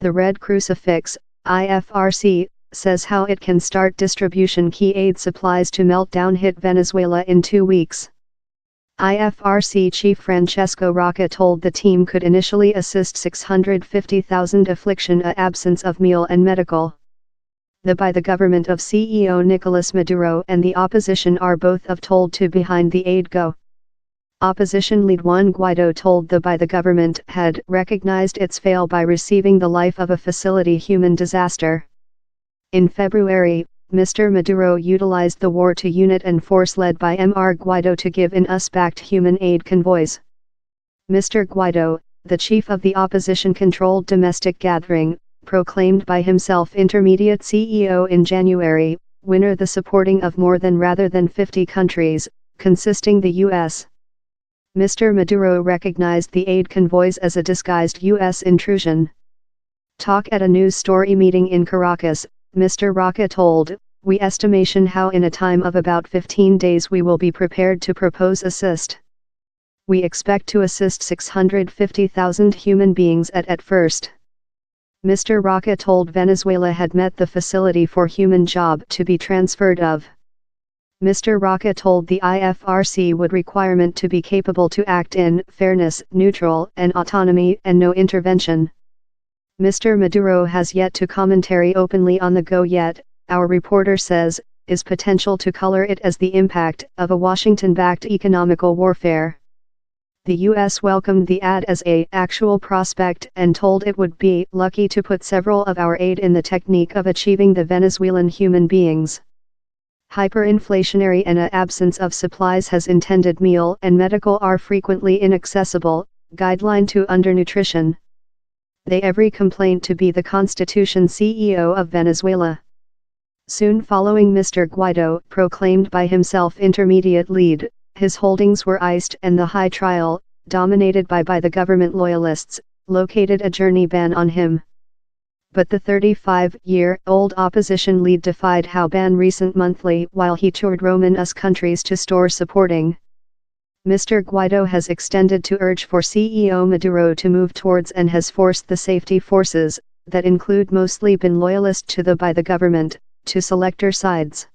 The Red Crucifix, IFRC, says how it can start distribution key aid supplies to Meltdown hit Venezuela in 2 weeks. IFRC chief Francesco Rocca told the team could initially assist 650,000 affliction a absence of meal and medical. By the government of CEO Nicolas Maduro and the opposition are both of told to behind the aid go. Opposition lead Juan Guaido told by the government had recognized its fail by receiving the life of a facility human disaster. In February, Mr. Maduro utilized the war to unit and force led by Mr. Guaido to give in us-backed human aid convoys. Mr. Guaido, the chief of the opposition-controlled domestic gathering, proclaimed by himself intermediate CEO in January, winner the supporting of more than rather than 50 countries, consisting the U.S. Mr. Maduro recognized the aid convoys as a disguised U.S. intrusion. Talk at a news story meeting in Caracas, Mr. Rocca told, "We estimation how in a time of about 15 days we will be prepared to propose assist. We expect to assist 650,000 human beings at first." Mr. Rocca told Venezuela had met the facility for human job to be transferred of. Mr. Rocca told the IFRC would requirement to be capable to act in fairness, neutral, and autonomy and no intervention. Mr. Maduro has yet to commentary openly on the go yet, our reporter says, is potential to color it as the impact of a Washington-backed economical warfare. The U.S. welcomed the ad as a actual prospect and told it would be lucky to put several of our aid in the technique of achieving the Venezuelan human beings. Hyperinflationary and a absence of supplies has intended meal and medical are frequently inaccessible, guideline to undernutrition. They every complaint to be the Constitution CEO of Venezuela. Soon following Mr. Guaido proclaimed by himself intermediate lead, his holdings were iced and the high trial, dominated by the government loyalists, located a journey ban on him. But the 35-year-old opposition lead defied how ban recent monthly while he toured Roman-US countries to store supporting. Mr. Guaido has extended to urge for CEO Maduro to move towards and has forced the safety forces, that include mostly been loyalist to by the government, to select their sides.